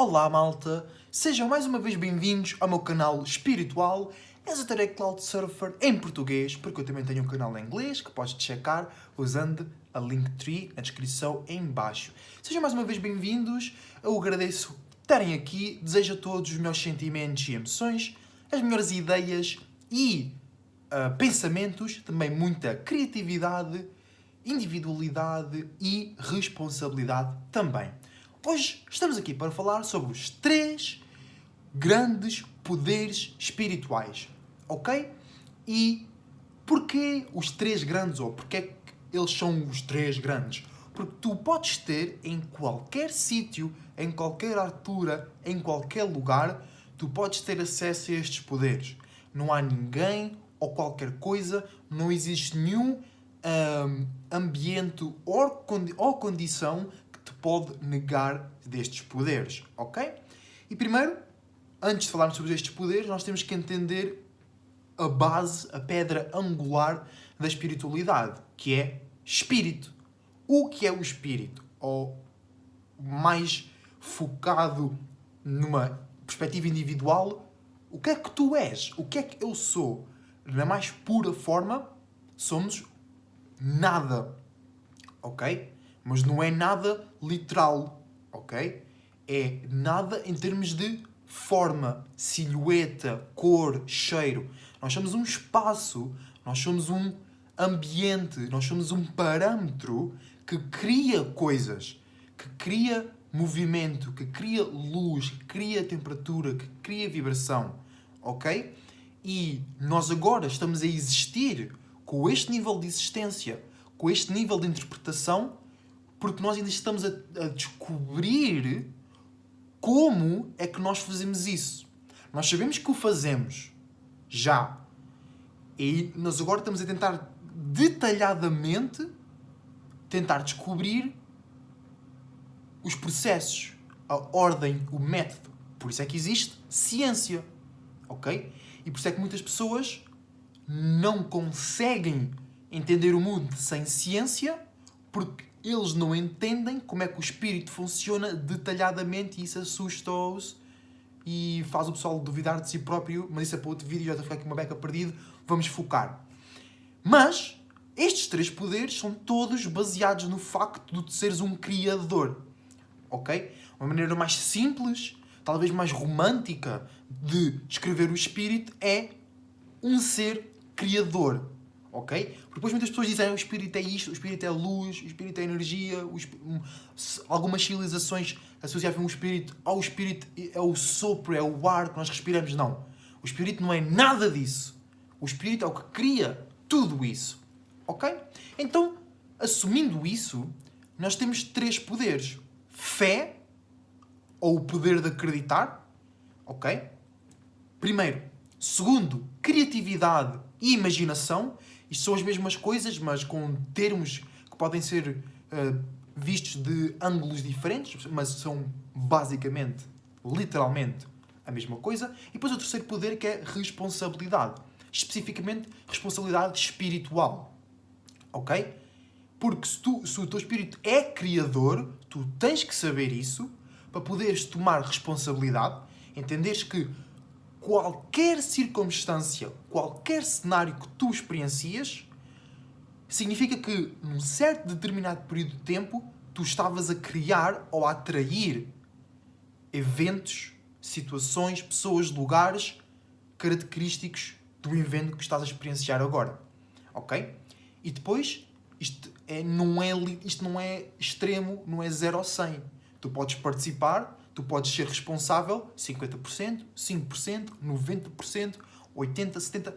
Olá malta, sejam mais uma vez bem-vindos ao meu canal espiritual Esoteric Cloud Surfer em português, porque eu também tenho um canal em inglês que podes checar usando a Linktree na descrição em baixo. Sejam mais uma vez bem-vindos, eu agradeço estarem aqui, desejo a todos os meus sentimentos e emoções, as melhores ideias e pensamentos, também muita criatividade, individualidade e responsabilidade também. Hoje estamos aqui para falar sobre os 3 grandes poderes espirituais, ok? E porquê os 3 grandes, ou porquê que eles são os 3 grandes? Porque tu podes ter em qualquer sítio, em qualquer altura, em qualquer lugar, tu podes ter acesso a estes poderes. Não há ninguém ou qualquer coisa, não existe nenhum ambiente ou condição que te pode negar destes poderes, ok? E primeiro, antes de falarmos sobre estes poderes, nós temos que entender a base, a pedra angular da espiritualidade, que é espírito. O que é o espírito? Ou mais focado numa perspectiva individual, o que é que tu és? O que é que eu sou? Na mais pura forma, somos nada, ok? Mas não é nada literal, ok? É nada em termos de forma, silhueta, cor, cheiro. Nós somos um espaço, nós somos um ambiente, nós somos um parâmetro que cria coisas, que cria movimento, que cria luz, que cria temperatura, que cria vibração, ok? E nós agora estamos a existir com este nível de existência, com este nível de interpretação, porque nós ainda estamos a descobrir como é que nós fazemos isso. Nós sabemos que o fazemos já. E nós agora estamos a tentar detalhadamente tentar descobrir os processos, a ordem, o método. Por isso é que existe ciência, ok? E por isso é que muitas pessoas não conseguem entender o mundo sem ciência, porque eles não entendem como é que o espírito funciona detalhadamente, e isso assusta-os e faz o pessoal duvidar de si próprio. Mas isso é para outro vídeo, já estou a ficar aqui uma beca perdido. Vamos focar. Mas estes 3 poderes são todos baseados no facto de seres um criador, ok? Uma maneira mais simples, talvez mais romântica de descrever o espírito é um ser criador, ok? Porque depois muitas pessoas dizem o espírito é isto, o espírito é luz, o espírito é energia, algumas civilizações associavam o espírito ao espírito, é o sopro, é o ar que nós respiramos. Não. O espírito não é nada disso. O espírito é o que cria tudo isso, ok? Então, assumindo isso, nós temos 3 poderes. Fé, ou o poder de acreditar, ok? Primeiro. Segundo, criatividade e imaginação. Isto são as mesmas coisas, mas com termos que podem ser vistos de ângulos diferentes, mas são basicamente, literalmente, a mesma coisa. E depois o terceiro poder, que é responsabilidade. Especificamente, responsabilidade espiritual. Ok? Porque se o teu espírito é criador, tu tens que saber isso para poderes tomar responsabilidade, entenderes que qualquer circunstância, qualquer cenário que tu experiencias, significa que num certo determinado período de tempo tu estavas a criar ou a atrair eventos, situações, pessoas, lugares característicos do evento que estás a experienciar agora. Ok? E depois, isto não é extremo, não é 0 ou 100. Tu podes participar, tu podes ser responsável 50%, 5%, 90%, 80%, 70%.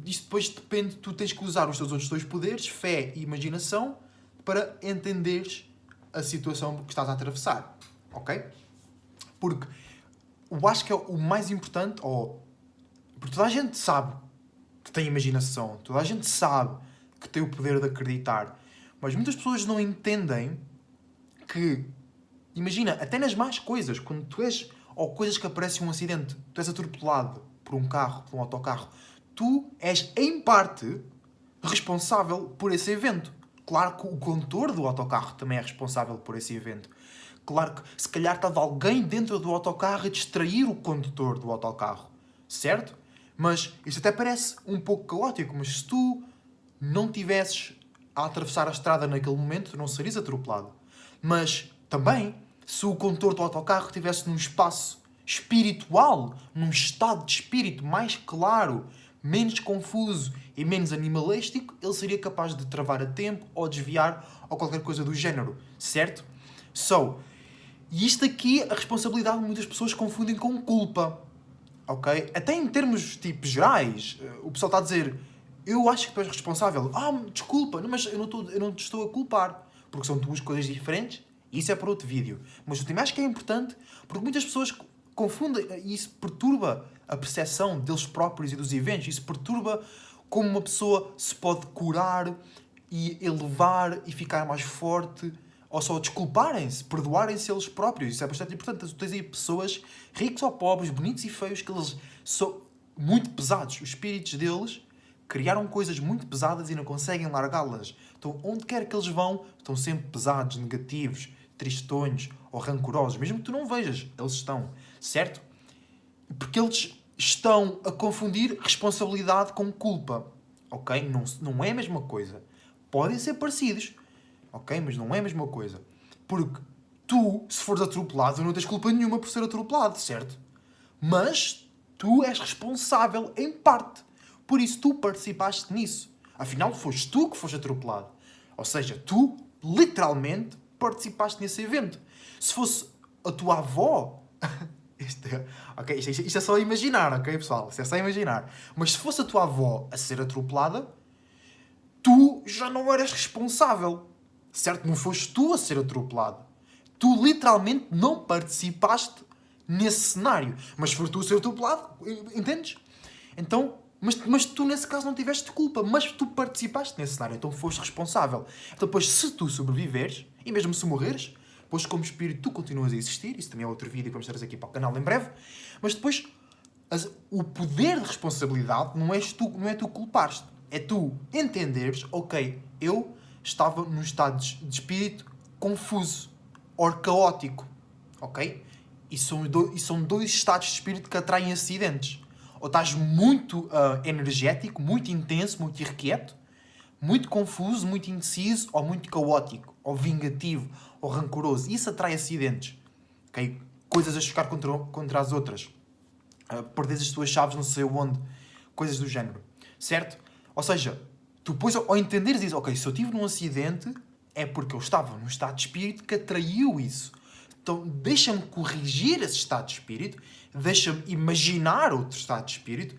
Isto depois depende, tu tens que usar os teus outros 2 poderes, fé e imaginação, para entenderes a situação que estás a atravessar. Ok? Porque eu acho que é o mais importante, porque toda a gente sabe que tem imaginação, toda a gente sabe que tem o poder de acreditar, mas muitas pessoas não entendem que, imagina, até nas más coisas, quando tu és, ou coisas que aparecem um acidente, tu és atropelado por um carro, por um autocarro, tu és, em parte, responsável por esse evento. Claro que o condutor do autocarro também é responsável por esse evento. Claro que se calhar estava alguém dentro do autocarro a distrair o condutor do autocarro, certo? Mas isto até parece um pouco caótico, mas se tu não tivesses a atravessar a estrada naquele momento, tu não serias atropelado. Mas também, se o condutor do autocarro estivesse num espaço espiritual, num estado de espírito mais claro, menos confuso e menos animalístico, ele seria capaz de travar a tempo ou desviar ou qualquer coisa do género, certo? E isto aqui, a responsabilidade, muitas pessoas confundem com culpa, ok? Até em termos, tipo, gerais, o pessoal está a dizer, eu acho que tu és responsável. Desculpa, mas eu não te estou a culpar, porque são duas coisas diferentes, e isso é para outro vídeo. Mas eu também acho que é importante, porque muitas pessoas confundem, e isso perturba a percepção deles próprios e dos eventos, isso perturba como uma pessoa se pode curar e elevar e ficar mais forte, ou só desculparem-se, perdoarem-se eles próprios. Isso é bastante importante. Tu tens aí pessoas, ricos ou pobres, bonitos e feios, que eles são muito pesados. Os espíritos deles criaram coisas muito pesadas e não conseguem largá-las. Então, onde quer que eles vão, estão sempre pesados, negativos, tristonhos ou rancorosos. Mesmo que tu não vejas, eles estão. Certo? Porque eles estão a confundir responsabilidade com culpa. Ok? Não é a mesma coisa. Podem ser parecidos. Ok? Mas não é a mesma coisa. Porque tu, se fores atropelado, não tens culpa nenhuma por ser atropelado, certo? Mas tu és responsável em parte. Por isso tu participaste nisso. Afinal, foste tu que foste atropelado. Ou seja, tu, literalmente, participaste nesse evento. Se fosse a tua avó... Isto é só imaginar, ok, pessoal? Isto é só imaginar. Mas se fosse a tua avó a ser atropelada, tu já não eras responsável. Certo? Não foste tu a ser atropelado. Tu literalmente não participaste nesse cenário. Mas se for tu a ser atropelado, entendes? Então, mas tu nesse caso não tiveste culpa. Mas tu participaste nesse cenário. Então foste responsável. Então depois, se tu sobreviveres, e mesmo se morreres, depois como espírito tu continuas a existir. Isso também é outro vídeo que vamos trazer aqui para o canal em breve. Mas depois, o poder de responsabilidade não é tu culpares-te. É tu entenderes, ok, eu estava num estado de espírito confuso ou caótico, ok? E são dois estados de espírito que atraem acidentes. Ou estás muito energético, muito intenso, muito irrequieto, muito confuso, muito indeciso, ou muito caótico, ou vingativo, ou rancoroso. Isso atrai acidentes, ok? Coisas a chocar contra as outras. Perdes as tuas chaves não sei onde. Coisas do género, certo? Ou seja, tu depois, ao entenderes isso, ok, se eu tive num acidente, é porque eu estava num estado de espírito que atraiu isso. Então, deixa-me corrigir esse estado de espírito, deixa-me imaginar outro estado de espírito.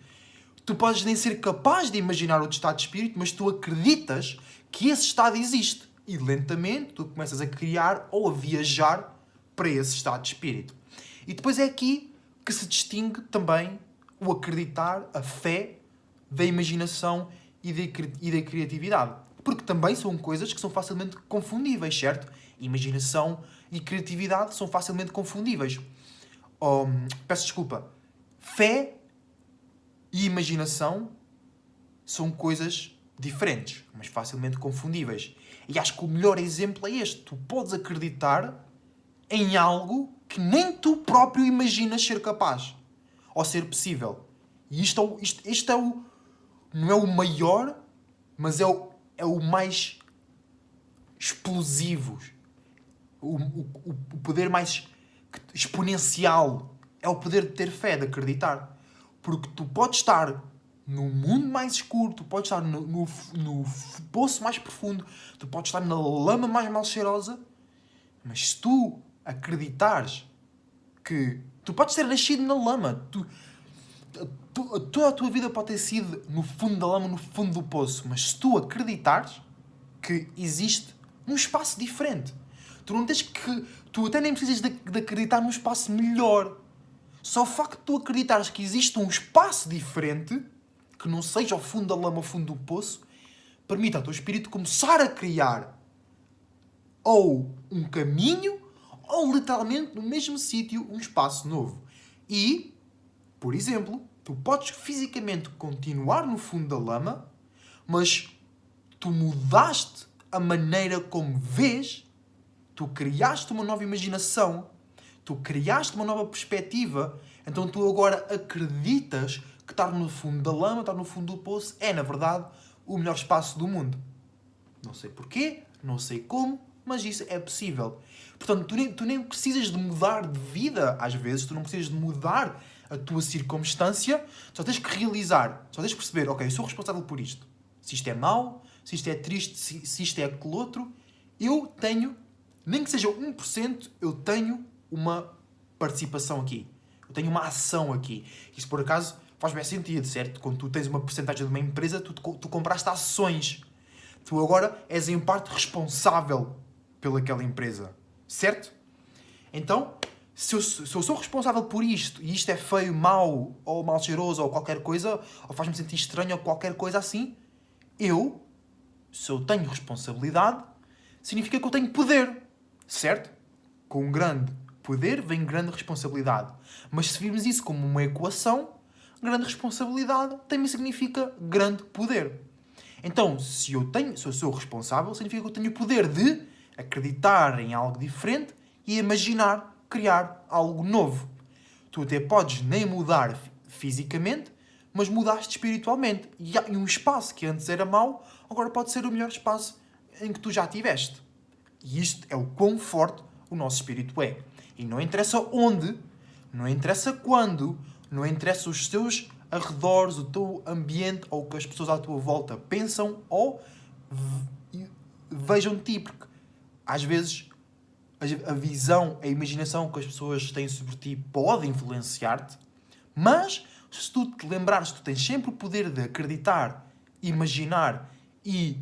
Tu podes nem ser capaz de imaginar outro estado de espírito, mas tu acreditas que esse estado existe. E lentamente tu começas a criar ou a viajar para esse estado de espírito. E depois é aqui que se distingue também o acreditar, a fé, da imaginação e da criatividade. Porque também são coisas que são facilmente confundíveis, certo? Imaginação e criatividade são facilmente confundíveis. Peço desculpa. Fé e imaginação são coisas diferentes, mas facilmente confundíveis. E acho que o melhor exemplo é este. Tu podes acreditar em algo que nem tu próprio imaginas ser capaz. Ou ser possível. E isto é o... Não é o maior, mas é o mais explosivo. O poder mais exponencial. É o poder de ter fé, de acreditar. Porque tu podes estar no mundo mais escuro, tu podes estar no poço mais profundo, tu podes estar na lama mais mal cheirosa, mas se tu acreditares que... Tu podes ter nascido na lama, toda a tua vida pode ter sido no fundo da lama, no fundo do poço, mas se tu acreditares que existe um espaço diferente, tu até nem precisas de acreditar num espaço melhor. Só o facto de tu acreditares que existe um espaço diferente, que não seja o fundo da lama, o fundo do poço, permite ao teu espírito começar a criar ou um caminho, ou literalmente no mesmo sítio, um espaço novo. E, por exemplo, tu podes fisicamente continuar no fundo da lama, mas tu mudaste a maneira como vês, Tu criaste uma nova imaginação, tu criaste uma nova perspectiva, então tu agora acreditas que estar no fundo da lama, estar no fundo do poço, é, na verdade, o melhor espaço do mundo. Não sei porquê, não sei como, mas isso é possível. Portanto, tu nem precisas de mudar de vida, às vezes, tu não precisas de mudar a tua circunstância, só tens que realizar, só tens que perceber, ok, eu sou responsável por isto. Se isto é mau, se isto é triste, se isto é aquele outro, eu tenho, nem que seja 1%, eu tenho uma participação aqui. Eu tenho uma ação aqui. Isso, por acaso, faz bem sentido, certo? Quando tu tens uma porcentagem de uma empresa, tu compraste ações. Tu agora és, em parte, responsável pelaquela empresa. Certo? Então, se eu sou responsável por isto, e isto é feio, mau, ou mal cheiroso, ou qualquer coisa, ou faz-me sentir estranho, ou qualquer coisa assim, se eu tenho responsabilidade, significa que eu tenho poder. Certo? Com um grande poder vem grande responsabilidade. Mas se virmos isso como uma equação, grande responsabilidade também significa grande poder. Então, se eu sou responsável, significa que eu tenho o poder de acreditar em algo diferente e imaginar, criar algo novo. Tu até podes nem mudar fisicamente, mas mudaste espiritualmente. E um espaço que antes era mau, agora pode ser o melhor espaço em que tu já tiveste. E isto é o quão forte o nosso espírito é. E não interessa onde, não interessa quando, não interessa os teus arredores, o teu ambiente ou o que as pessoas à tua volta pensam ou vejam de ti, porque às vezes a visão, a imaginação que as pessoas têm sobre ti pode influenciar-te, mas se tu te lembrares que tu tens sempre o poder de acreditar, imaginar e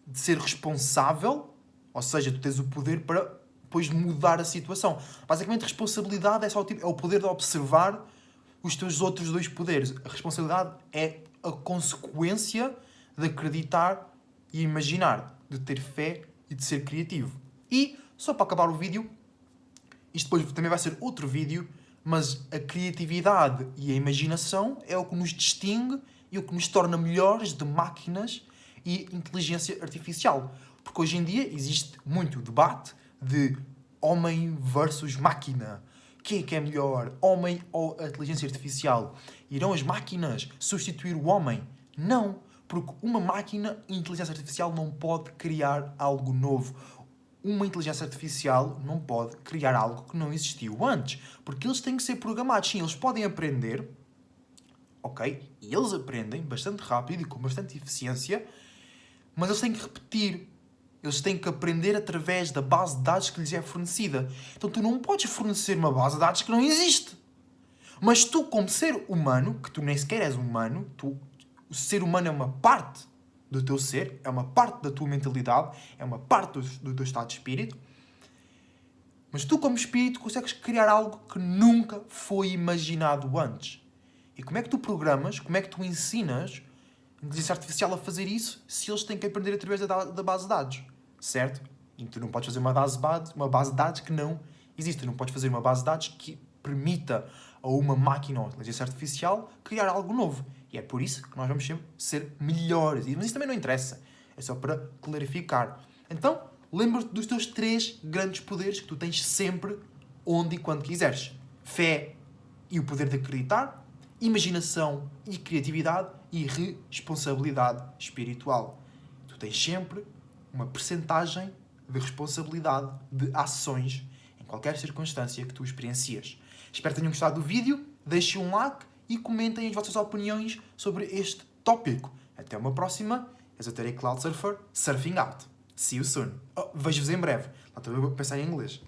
de ser responsável, ou seja, tu tens o poder para depois mudar a situação. Basicamente, responsabilidade é o poder de observar os teus outros dois poderes. A responsabilidade é a consequência de acreditar e imaginar, de ter fé e de ser criativo. E, só para acabar o vídeo, isto depois também vai ser outro vídeo, mas a criatividade e a imaginação é o que nos distingue e o que nos torna melhores de máquinas e inteligência artificial. Porque hoje em dia existe muito debate de homem versus máquina. Quem é que é melhor? Homem ou a inteligência artificial? Irão as máquinas substituir o homem? Não, porque uma máquina e inteligência artificial não pode criar algo novo. Uma inteligência artificial não pode criar algo que não existiu antes. Porque eles têm que ser programados. Sim, eles podem aprender, ok? E eles aprendem bastante rápido e com bastante eficiência, mas eles têm que repetir. Eles têm que aprender através da base de dados que lhes é fornecida. Então tu não podes fornecer uma base de dados que não existe. Mas tu, como ser humano, que tu nem sequer és humano, o ser humano é uma parte do teu ser, é uma parte da tua mentalidade, é uma parte do teu estado de espírito, mas tu, como espírito, consegues criar algo que nunca foi imaginado antes. E como é que tu programas, como é que tu ensinas a inteligência artificial a fazer isso se eles têm que aprender através da base de dados? Certo? E tu não podes fazer uma base de dados que não existe. Tu não podes fazer uma base de dados que permita a uma máquina ou inteligência artificial criar algo novo. E é por isso que nós vamos sempre ser melhores. Mas isso também não interessa. É só para clarificar. Então, lembra-te dos teus 3 grandes poderes que tu tens sempre, onde e quando quiseres. Fé e o poder de acreditar, imaginação e criatividade e responsabilidade espiritual. Tu tens sempre uma percentagem de responsabilidade de ações em qualquer circunstância que tu experiencias. Espero que tenham gostado do vídeo, deixem um like e comentem as vossas opiniões sobre este tópico. Até uma próxima. Esoteric Cloud Surfer, surfing out. See you soon. Vejo-vos em breve. Lá estou a pensar em inglês.